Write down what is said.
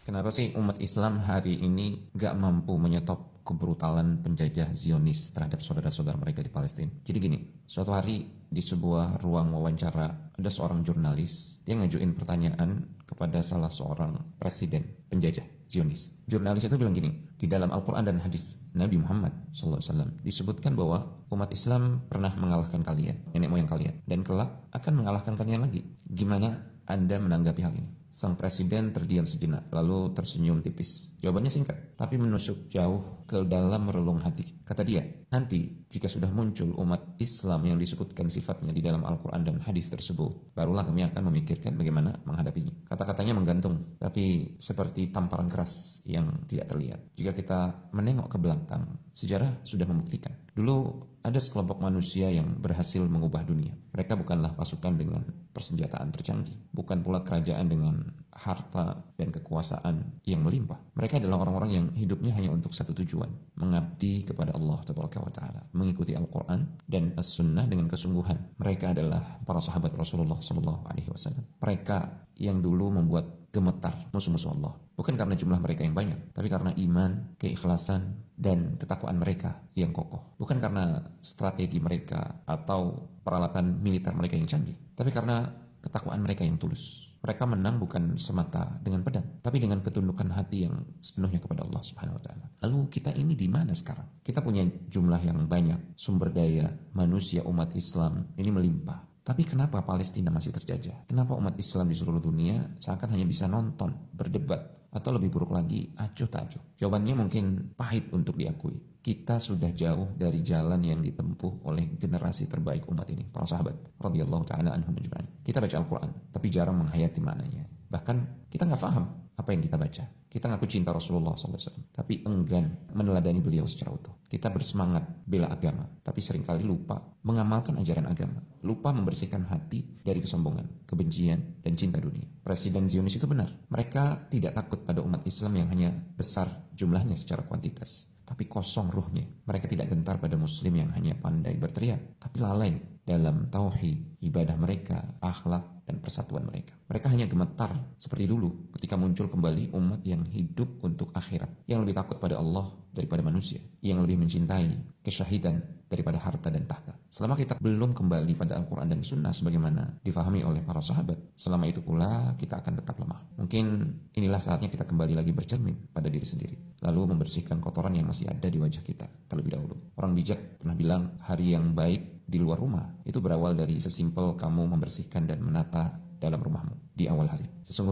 Kenapa sih umat Islam hari ini gak mampu menyetop kebrutalan penjajah Zionis terhadap saudara-saudara mereka di Palestina? Jadi gini, suatu hari di sebuah ruang wawancara ada seorang jurnalis, dia ngajuin pertanyaan kepada salah seorang presiden penjajah Zionis. Jurnalis itu bilang gini, di dalam Al-Quran dan hadis Nabi Muhammad SAW disebutkan bahwa umat Islam pernah mengalahkan kalian, nenek moyang kalian, dan kelak akan mengalahkan kalian lagi. Gimana Anda menanggapi hal ini? Sang presiden terdiam sejenak, lalu tersenyum tipis. Jawabannya singkat, tapi menusuk jauh ke dalam relung hati. Kata dia, nanti jika sudah muncul umat Islam yang disebutkan sifatnya di dalam Al-Quran dan hadis tersebut, barulah kami akan memikirkan bagaimana menghadapinya. Kata-katanya menggantung, tapi seperti tamparan keras yang tidak terlihat. Jika kita menengok ke belakang, sejarah sudah membuktikan. Dulu ada sekelompok manusia yang berhasil mengubah dunia. Mereka bukanlah pasukan dengan persenjataan tercanggih, bukan pula kerajaan dengan harta dan kekuasaan yang melimpah. Mereka adalah orang-orang yang hidupnya hanya untuk satu tujuan, mengabdi kepada Allah Tabaraka wa Ta'ala, mengikuti Al-Quran dan As-Sunnah dengan kesungguhan. Mereka adalah para sahabat Rasulullah SAW. Mereka yang dulu membuat gemetar musuh-musuh Allah, bukan karena jumlah mereka yang banyak, tapi karena iman, keikhlasan, dan ketakwaan mereka yang kokoh. Bukan karena strategi mereka atau peralatan militer mereka yang canggih, tapi karena ketakwaan mereka yang tulus. Mereka menang bukan semata dengan pedang, tapi dengan ketundukan hati yang sepenuhnya kepada Allah Subhanahu wa Ta'ala. Lalu kita ini di mana sekarang? Kita punya jumlah yang banyak, sumber daya manusia umat Islam ini melimpah. Tapi kenapa Palestina masih terjajah? Kenapa umat Islam di seluruh dunia seakan hanya bisa nonton, berdebat, atau lebih buruk lagi, acuh tak acuh? Jawabannya mungkin pahit untuk diakui. Kita sudah jauh dari jalan yang ditempuh oleh generasi terbaik umat ini, para sahabat radhiyallahu ta'ala anhum ajma'in. Kita baca Al-Quran, tapi jarang menghayati maknanya. Bahkan kita nggak paham apa yang kita baca. Kita ngaku cinta Rasulullah SAW, tapi enggan meneladani beliau secara utuh. Kita bersemangat bela agama, tapi seringkali lupa mengamalkan ajaran agama. Lupa membersihkan hati dari kesombongan, kebencian, dan cinta dunia. Presiden Zionis itu benar. Mereka tidak takut pada umat Islam yang hanya besar jumlahnya secara kuantitas, tapi kosong ruhnya. Mereka tidak gentar pada muslim yang hanya pandai berteriak, tapi lalai dalam tauhid, ibadah mereka, akhlak, dan persatuan mereka. Mereka hanya gemetar seperti dulu ketika muncul kembali umat yang hidup untuk akhirat, yang lebih takut pada Allah daripada manusia, yang lebih mencintai kesyahidan daripada harta dan tahta. Selama kita belum kembali pada Al-Quran dan Sunnah sebagaimana difahami oleh para sahabat, selama itu pula kita akan tetap lemah. Mungkin inilah saatnya kita kembali lagi bercermin pada diri sendiri, lalu membersihkan kotoran yang masih ada di wajah kita terlebih dahulu. Orang bijak pernah bilang, hari yang baik di luar rumah itu berawal dari sesimpel kamu membersihkan dan menata dalam rumahmu di awal hari. Sesungguhnya